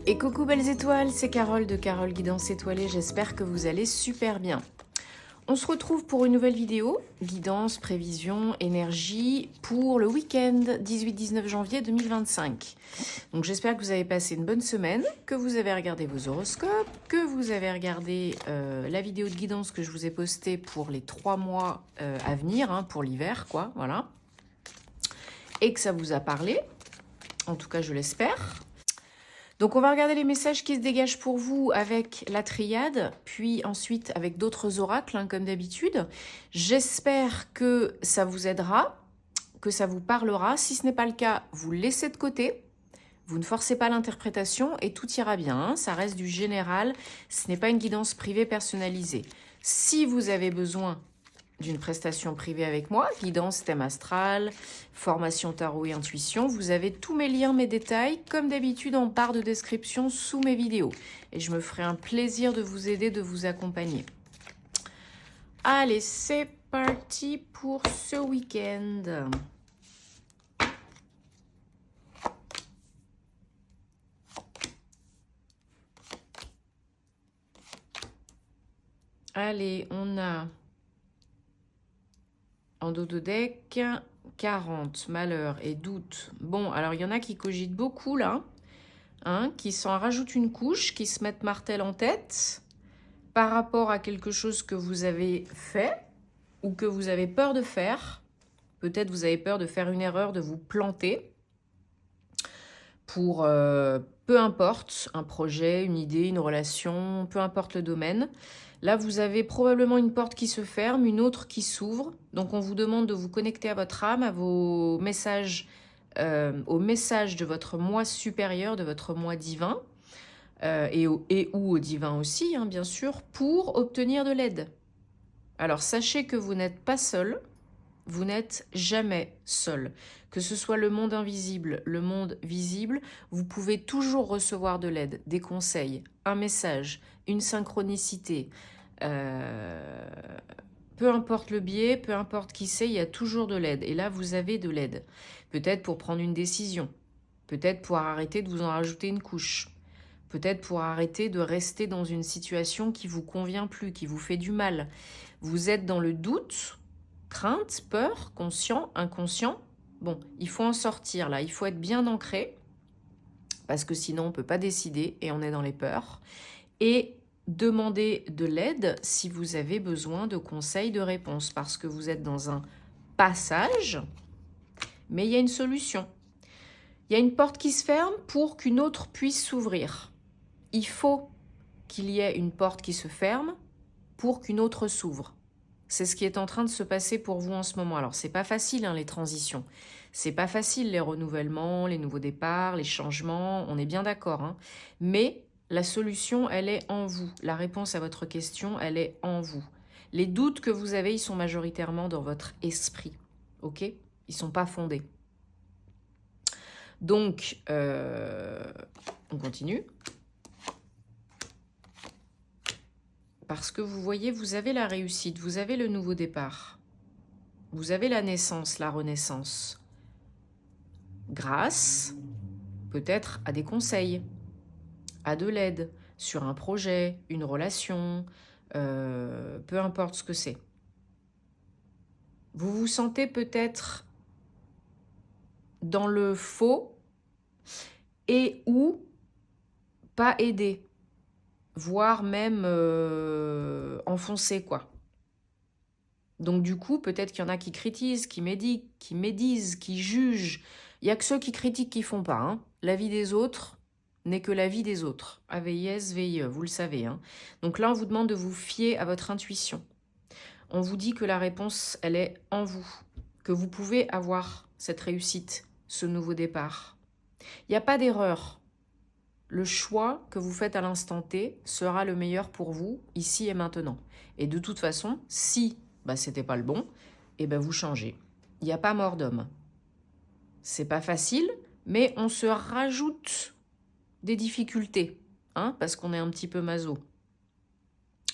Et coucou belles étoiles, c'est Carole de Carole Guidance Étoilée, j'espère que vous allez super bien. On se retrouve pour une nouvelle vidéo, guidance, prévision, énergie, pour le week-end 18-19 janvier 2025. Donc j'espère que vous avez passé une bonne semaine, que vous avez regardé vos horoscopes, que vous avez regardé la vidéo de guidance que je vous ai postée pour les 3 mois à venir, hein, pour l'hiver, quoi, voilà. Et que ça vous a parlé, en tout cas je l'espère. Donc on va regarder les messages qui se dégagent pour vous avec la triade, puis ensuite avec d'autres oracles, hein, comme d'habitude. J'espère que ça vous aidera, que ça vous parlera. Si ce n'est pas le cas, vous le laissez de côté. Vous ne forcez pas l'interprétation et tout ira bien. Hein. Ça reste du général, ce n'est pas une guidance privée personnalisée. Si vous avez besoin d'une prestation privée avec moi, guidance, thème astral, formation tarot et intuition. Vous avez tous mes liens, mes détails, comme d'habitude en barre de description sous mes vidéos. Et je me ferai un plaisir de vous aider, de vous accompagner. Allez, c'est parti pour ce week-end. Allez, on a en dos de deck 40, malheur et doute. Bon, alors il y en a qui cogitent beaucoup là, hein, qui s'en rajoutent une couche, qui se mettent martel en tête par rapport à quelque chose que vous avez fait ou que vous avez peur de faire. Peut-être vous avez peur de faire une erreur, de vous planter pour peu importe, un projet, une idée, une relation, peu importe le domaine. Là, vous avez probablement une porte qui se ferme, une autre qui s'ouvre. Donc, on vous demande de vous connecter à votre âme, à vos messages, au message de votre moi supérieur, de votre moi divin, ou au divin aussi, hein, bien sûr, pour obtenir de l'aide. Alors, sachez que vous n'êtes pas seul. Vous n'êtes jamais seul. Que ce soit le monde invisible, le monde visible, vous pouvez toujours recevoir de l'aide, des conseils, un message, une synchronicité. Peu importe le biais, peu importe qui c'est, il y a toujours de l'aide. Et là, vous avez de l'aide. Peut-être pour prendre une décision. Peut-être pour arrêter de vous en rajouter une couche. Peut-être pour arrêter de rester dans une situation qui vous convient plus, qui vous fait du mal. Vous êtes dans le doute, crainte, peur, conscient, inconscient. Bon, il faut en sortir là, il faut être bien ancré, parce que sinon on ne peut pas décider et on est dans les peurs. Et demander de l'aide si vous avez besoin de conseils, de réponses, parce que vous êtes dans un passage, mais il y a une solution. Il y a une porte qui se ferme pour qu'une autre puisse s'ouvrir. Il faut qu'il y ait une porte qui se ferme pour qu'une autre s'ouvre. C'est ce qui est en train de se passer pour vous en ce moment. Alors, c'est pas facile, hein, les transitions. C'est pas facile, les renouvellements, les nouveaux départs, les changements. On est bien d'accord. Hein. Mais la solution, elle est en vous. La réponse à votre question, elle est en vous. Les doutes que vous avez, ils sont majoritairement dans votre esprit. Ok ? Ils sont pas fondés. Donc, on continue. Parce que vous voyez, vous avez la réussite, vous avez le nouveau départ. Vous avez la naissance, la renaissance. Grâce, peut-être, à des conseils, à de l'aide sur un projet, une relation, peu importe ce que c'est. Vous vous sentez peut-être dans le faux et ou pas aidé. Voire même enfoncé, quoi. Donc du coup, peut-être qu'il y en a qui critiquent, qui médisent, qui jugent. Il n'y a que ceux qui critiquent qui font pas. Hein. La vie des autres n'est que la vie des autres. AVIS, vous le savez. Hein. Donc là, on vous demande de vous fier à votre intuition. On vous dit que la réponse, elle est en vous. Que vous pouvez avoir cette réussite, ce nouveau départ. Il n'y a pas d'erreur. Le choix que vous faites à l'instant T sera le meilleur pour vous, ici et maintenant. Et de toute façon, si c'était pas le bon, vous changez. Il n'y a pas mort d'homme. C'est pas facile, mais on se rajoute des difficultés, hein, parce qu'on est un petit peu maso.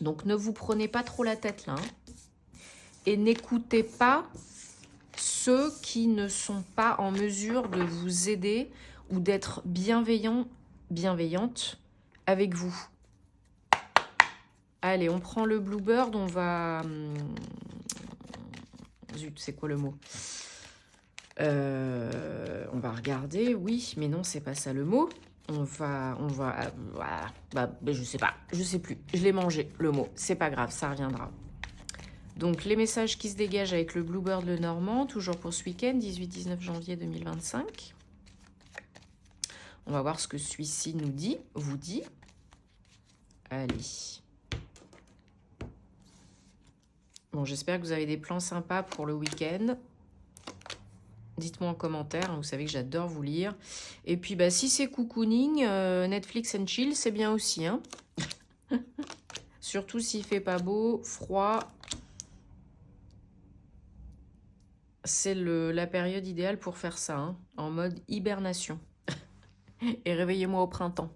Donc ne vous prenez pas trop la tête là. Hein, et n'écoutez pas ceux qui ne sont pas en mesure de vous aider ou d'être bienveillants bienveillante avec vous. Allez, on prend le Bluebird, on va... Zut, c'est quoi le mot? On va regarder, oui, mais non, c'est pas ça le mot. On va, voilà, bah, je sais pas, je sais plus. Je l'ai mangé, le mot, c'est pas grave, ça reviendra. Donc, les messages qui se dégagent avec le Bluebird le Normand, toujours pour ce week-end, 18-19 janvier 2025. On va voir ce que celui-ci nous dit, vous dit. Allez. Bon, j'espère que vous avez des plans sympas pour le week-end. Dites-moi en commentaire, hein, vous savez que j'adore vous lire. Et puis, bah, si c'est cocooning, Netflix and chill, c'est bien aussi. Hein. Surtout s'il fait pas beau, froid. C'est la période idéale pour faire ça, hein, en mode hibernation. Et réveillez-moi au printemps.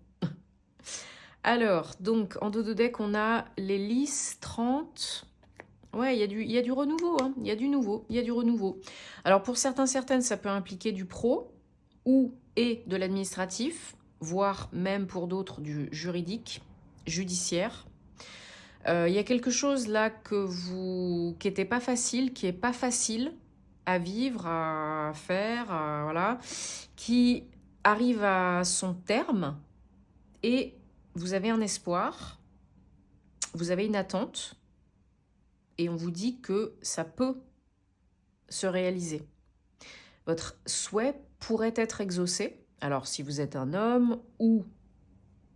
Alors, donc, en dos de deck, on a les Lys 30. Ouais, il y a du renouveau, hein. Il y a du nouveau, il y a du renouveau. Alors, pour certaines, ça peut impliquer du pro ou et de l'administratif, voire même pour d'autres du juridique, judiciaire. Il y a quelque chose là qui n'était pas facile, qui n'est pas facile à vivre, à faire, voilà, qui arrive à son terme et vous avez un espoir, vous avez une attente et on vous dit que ça peut se réaliser. Votre souhait pourrait être exaucé. Alors, si vous êtes un homme ou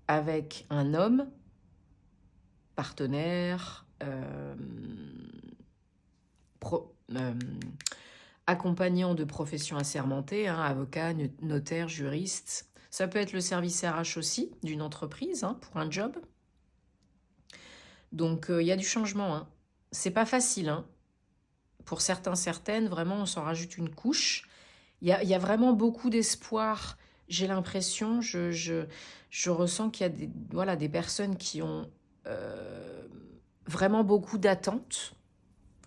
avec un homme, partenaire, accompagnant de professions assermentées, hein, avocat, notaire, juriste. Ça peut être le service RH aussi d'une entreprise, hein, pour un job. Donc, il y a du changement. Hein. C'est pas facile. Hein. Pour certaines, vraiment, on s'en rajoute une couche. Il y a vraiment beaucoup d'espoir. J'ai l'impression, je ressens qu'il y a des personnes qui ont vraiment beaucoup d'attentes,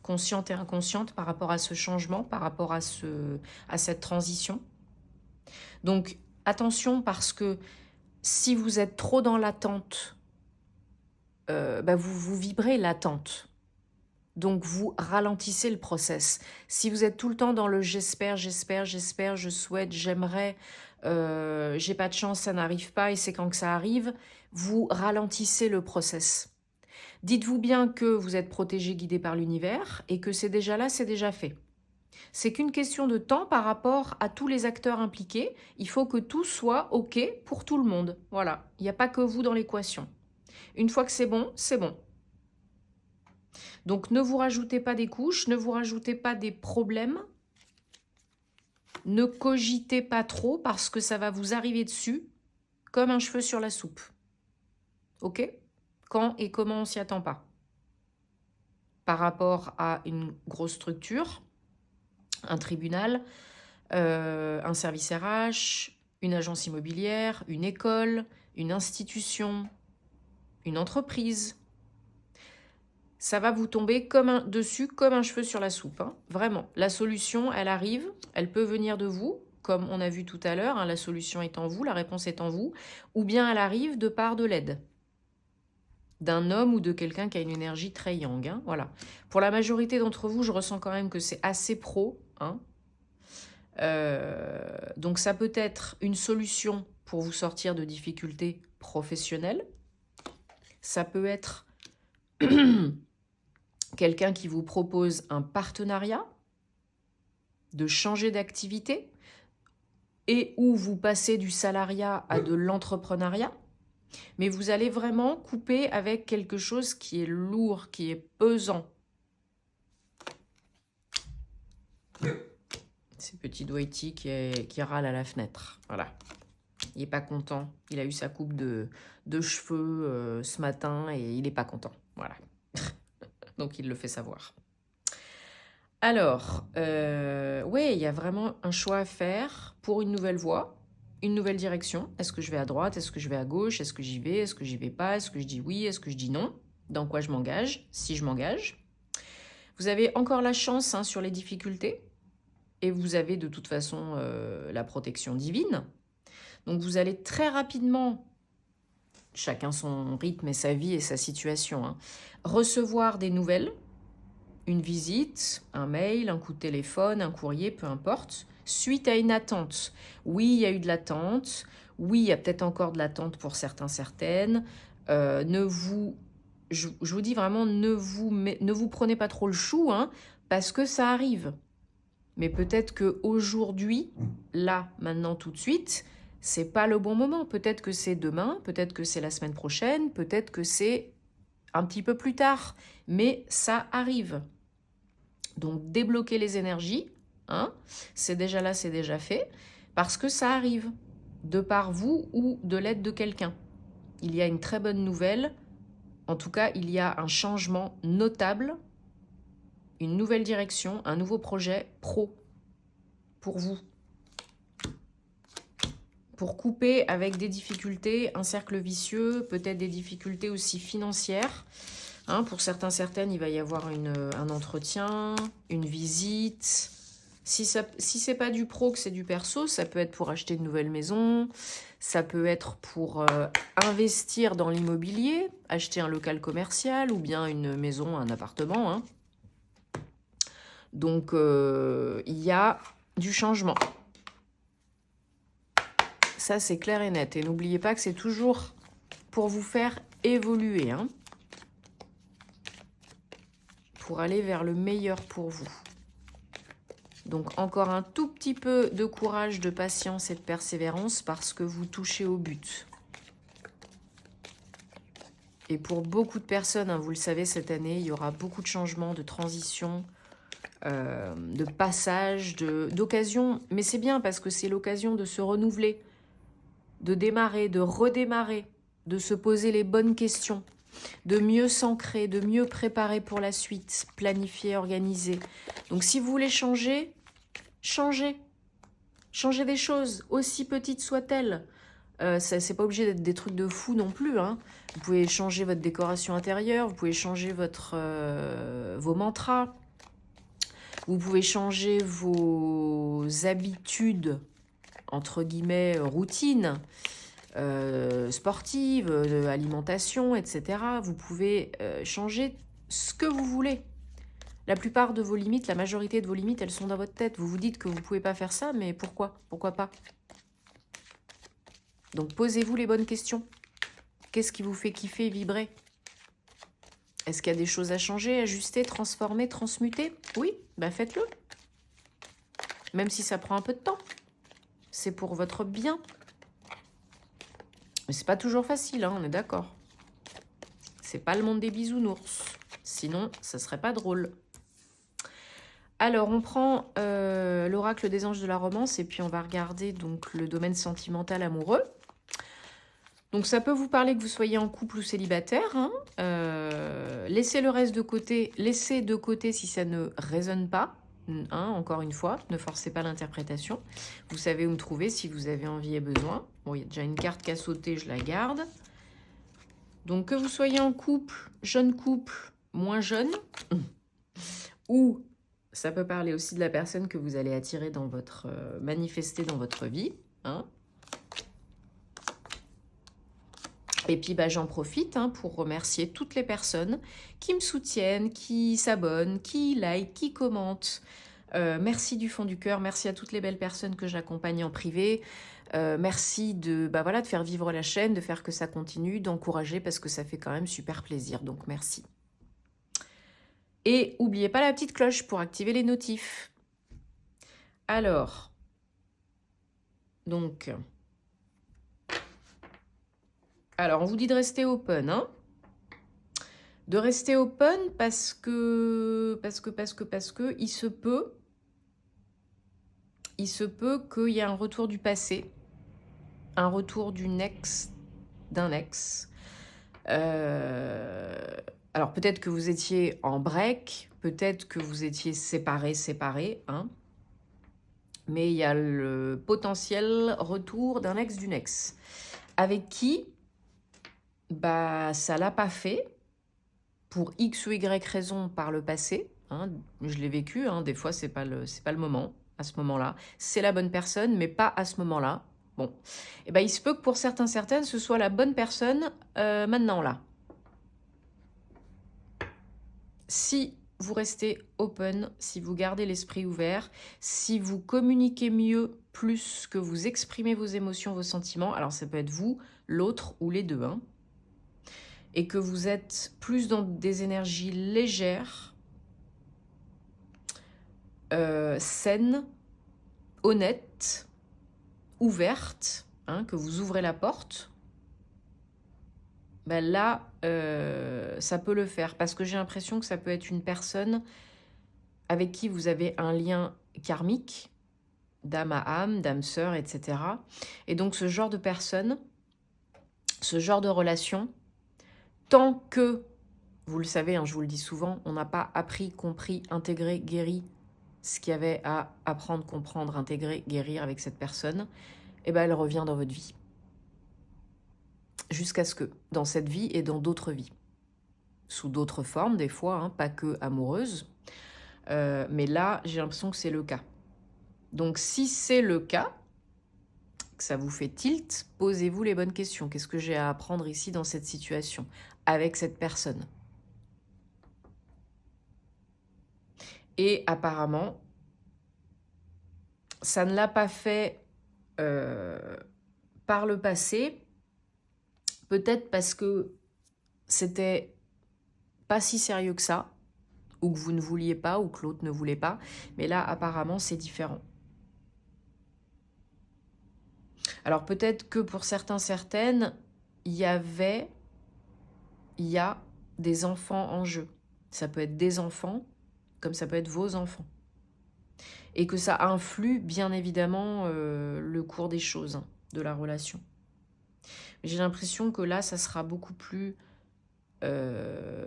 conscientes et inconscientes, par rapport à ce changement, par rapport à cette transition. Donc, attention, parce que si vous êtes trop dans l'attente, vous vibrez l'attente. Donc, vous ralentissez le process. Si vous êtes tout le temps dans le j'espère, je souhaite, j'aimerais, j'ai pas de chance, ça n'arrive pas et c'est quand que ça arrive, vous ralentissez le process. Dites-vous bien que vous êtes protégé, guidé par l'univers et que c'est déjà là, c'est déjà fait. C'est qu'une question de temps par rapport à tous les acteurs impliqués. Il faut que tout soit OK pour tout le monde. Voilà, il n'y a pas que vous dans l'équation. Une fois que c'est bon, c'est bon. Donc, ne vous rajoutez pas des couches, ne vous rajoutez pas des problèmes. Ne cogitez pas trop parce que ça va vous arriver dessus comme un cheveu sur la soupe. OK ? Quand et comment on s'y attend pas. Par rapport à une grosse structure, un tribunal, un service RH, une agence immobilière, une école, une institution, une entreprise. Ça va vous tomber dessus comme un cheveu sur la soupe. Hein. Vraiment, la solution, elle arrive, elle peut venir de vous, comme on a vu tout à l'heure, hein, la solution est en vous, la réponse est en vous, ou bien elle arrive de part de l'aide d'un homme ou de quelqu'un qui a une énergie très yang. Hein, voilà. Pour la majorité d'entre vous, je ressens quand même que c'est assez pro. Hein. Donc ça peut être une solution pour vous sortir de difficultés professionnelles. Ça peut être quelqu'un qui vous propose un partenariat, de changer d'activité, et où vous passez du salariat à de l'entrepreneuriat. Mais vous allez vraiment couper avec quelque chose qui est lourd, qui est pesant. C'est petit Dwighty qui râle à la fenêtre. Voilà. Il n'est pas content. Il a eu sa coupe de cheveux ce matin et il n'est pas content. Voilà. Donc, il le fait savoir. Alors, oui, il y a vraiment un choix à faire pour une nouvelle voie. Une nouvelle direction. Est-ce que je vais à droite? Est-ce que je vais à gauche? Est-ce que j'y vais? Est-ce que j'y vais pas? Est-ce que je dis oui? Est-ce que je dis non? Dans quoi je m'engage? Si je m'engage. Vous avez encore la chance hein, sur les difficultés. Et vous avez de toute façon la protection divine. Donc vous allez très rapidement, chacun son rythme et sa vie et sa situation, hein, recevoir des nouvelles, une visite, un mail, un coup de téléphone, un courrier, peu importe, suite à une attente. Oui, il y a eu de l'attente. Oui, il y a peut-être encore de l'attente pour certains, certaines. Je vous dis vraiment, ne vous prenez pas trop le chou, hein, parce que ça arrive. Mais peut-être qu'aujourd'hui, là, maintenant, tout de suite, c'est pas le bon moment. Peut-être que c'est demain, peut-être que c'est la semaine prochaine, peut-être que c'est un petit peu plus tard. Mais ça arrive. Donc, débloquer les énergies, hein, c'est déjà là, c'est déjà fait, parce que ça arrive, de par vous ou de l'aide de quelqu'un. Il y a une très bonne nouvelle. En tout cas, il y a un changement notable, une nouvelle direction, un nouveau projet pro pour vous. Pour couper avec des difficultés, un cercle vicieux, peut-être des difficultés aussi financières. Hein, pour certains, certaines, il va y avoir un entretien, une visite. Si c'est pas du pro, que c'est du perso, ça peut être pour acheter une nouvelle maison, ça peut être pour investir dans l'immobilier, acheter un local commercial ou bien une maison, un appartement. Hein. Donc, il y a du changement. Ça, c'est clair et net. Et n'oubliez pas que c'est toujours pour vous faire évoluer, hein, pour aller vers le meilleur pour vous. Donc, encore un tout petit peu de courage, de patience et de persévérance parce que vous touchez au but. Et pour beaucoup de personnes, hein, vous le savez, cette année, il y aura beaucoup de changements, de transitions, de passages, d'occasions. Mais c'est bien parce que c'est l'occasion de se renouveler, de démarrer, de redémarrer, de se poser les bonnes questions, de mieux s'ancrer, de mieux préparer pour la suite, planifier, organiser. Donc si vous voulez changer, changez. Changez des choses, aussi petites soient-elles. C'est pas obligé d'être des trucs de fou non plus. Hein. Vous pouvez changer votre décoration intérieure, vous pouvez changer vos mantras, vous pouvez changer vos habitudes, entre guillemets, routines, sportives, alimentation, etc. Vous pouvez changer ce que vous voulez. La plupart de vos limites, la majorité de vos limites, elles sont dans votre tête. Vous vous dites que vous ne pouvez pas faire ça, mais pourquoi? Pourquoi pas? Donc posez-vous les bonnes questions. Qu'est-ce qui vous fait kiffer et vibrer? Est-ce qu'il y a des choses à changer, ajuster, transformer, transmuter? Oui, ben faites-le. Même si ça prend un peu de temps. C'est pour votre bien. Mais c'est pas toujours facile, hein, on est d'accord. C'est pas le monde des bisounours. Sinon, ça serait pas drôle. Alors, on prend l'oracle des anges de la romance et puis on va regarder donc le domaine sentimental amoureux. Donc, ça peut vous parler que vous soyez en couple ou célibataire. Hein. Laissez le reste de côté. Laissez de côté si ça ne résonne pas. Hein, encore une fois, ne forcez pas l'interprétation. Vous savez où me trouver si vous avez envie et besoin. Bon, il y a déjà une carte qui a sauté, je la garde. Donc, que vous soyez en couple, jeune couple, moins jeune, ou ça peut parler aussi de la personne que vous allez attirer dans votre... manifester dans votre vie. Hein. Et puis, bah, j'en profite hein, pour remercier toutes les personnes qui me soutiennent, qui s'abonnent, qui like, qui commentent. Merci du fond du cœur. Merci à toutes les belles personnes que j'accompagne en privé. Merci de faire vivre la chaîne, de faire que ça continue, d'encourager parce que ça fait quand même super plaisir. Donc, merci. Et n'oubliez pas la petite cloche pour activer les notifs. Alors, donc... Alors, on vous dit de rester open, hein. De rester open parce que il se peut qu'il y ait un retour du passé, un retour d'un ex. Alors, peut-être que vous étiez en break, peut-être que vous étiez séparés, hein. Mais il y a le potentiel retour d'un ex d'une ex. Avec qui bah, ça l'a pas fait, pour X ou Y raison par le passé. Hein, je l'ai vécu, hein, des fois, c'est pas le moment, à ce moment-là. C'est la bonne personne, mais pas à ce moment-là. Bon, eh ben, il se peut que pour certaines, ce soit la bonne personne maintenant, là. Si vous restez open, si vous gardez l'esprit ouvert, si vous communiquez mieux, plus que vous exprimez vos émotions, vos sentiments, alors ça peut être vous, l'autre ou les deux, hein, et que vous êtes plus dans des énergies légères, saines, honnêtes, ouvertes, hein, que vous ouvrez la porte, ben là, ça peut le faire. Parce que j'ai l'impression que ça peut être une personne avec qui vous avez un lien karmique, d'âme à âme, d'âme sœur, etc. Et donc ce genre de personne, ce genre de relation, tant que, vous le savez, hein, je vous le dis souvent, on n'a pas appris, compris, intégré, guéri ce qu'il y avait à apprendre, comprendre, intégrer, guérir avec cette personne, eh ben elle revient dans votre vie. Jusqu'à ce que, dans cette vie et dans d'autres vies, sous d'autres formes des fois, hein, pas que amoureuses, mais là, j'ai l'impression que c'est le cas. Donc si c'est le cas, que ça vous fait tilt, posez-vous les bonnes questions. Qu'est-ce que j'ai à apprendre ici dans cette situation, avec cette personne? Et apparemment, ça ne l'a pas fait par le passé, peut-être parce que c'était pas si sérieux que ça, ou que vous ne vouliez pas, ou que l'autre ne voulait pas, mais là, apparemment, c'est différent. Alors peut-être que pour certaines, il y a des enfants en jeu. Ça peut être des enfants, comme ça peut être vos enfants. Et que ça influe, bien évidemment, le cours des choses, hein, de la relation. J'ai l'impression que là, ça sera beaucoup plus,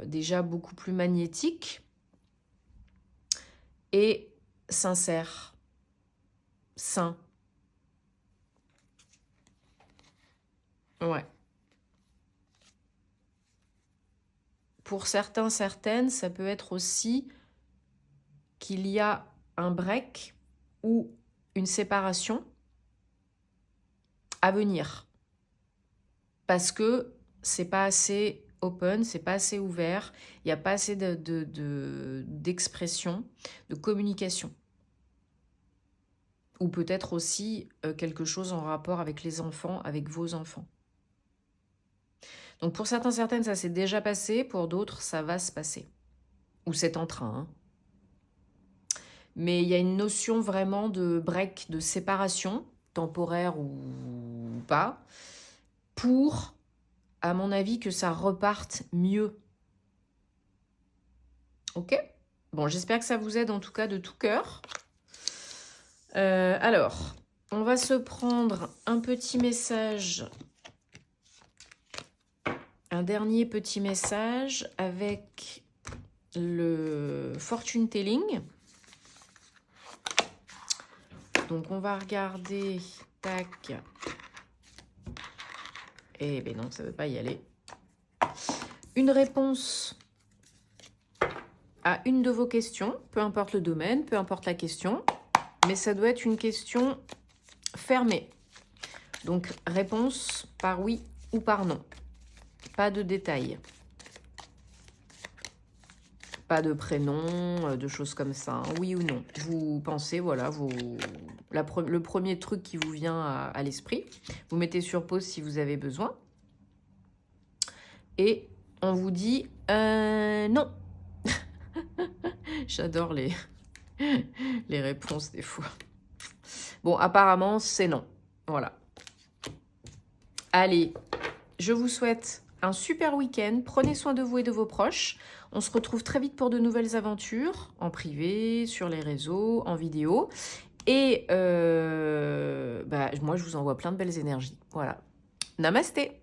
déjà beaucoup plus magnétique et sincère, sain. Ouais. Pour certaines, ça peut être aussi qu'il y a un break ou une séparation à venir. Parce que c'est pas assez open, c'est pas assez ouvert, il n'y a pas assez d'expression, de communication. Ou peut-être aussi quelque chose en rapport avec les enfants, avec vos enfants. Donc pour certaines, ça s'est déjà passé, pour d'autres, ça va se passer. Ou c'est en train, hein. Mais il y a une notion vraiment de break, de séparation, temporaire ou pas, pour, à mon avis, que ça reparte mieux. Ok? Bon, j'espère que ça vous aide en tout cas de tout cœur. Alors, on va se prendre un petit message, un dernier petit message avec le fortune telling. Donc, on va regarder, tac. Eh bien non, ça ne veut pas y aller. Une réponse à une de vos questions, peu importe le domaine, peu importe la question, mais ça doit être une question fermée. Donc, réponse par oui ou par non. Pas de détails. Pas de prénom, de choses comme ça, hein. Oui ou non. Vous pensez, voilà, le premier truc qui vous vient à l'esprit. Vous mettez sur pause si vous avez besoin. Et on vous dit non. J'adore les réponses des fois. Bon, apparemment, c'est non. Voilà. Allez, je vous souhaite un super week-end. Prenez soin de vous et de vos proches. On se retrouve très vite pour de nouvelles aventures, en privé, sur les réseaux, en vidéo. Et moi, je vous envoie plein de belles énergies. Voilà. Namasté.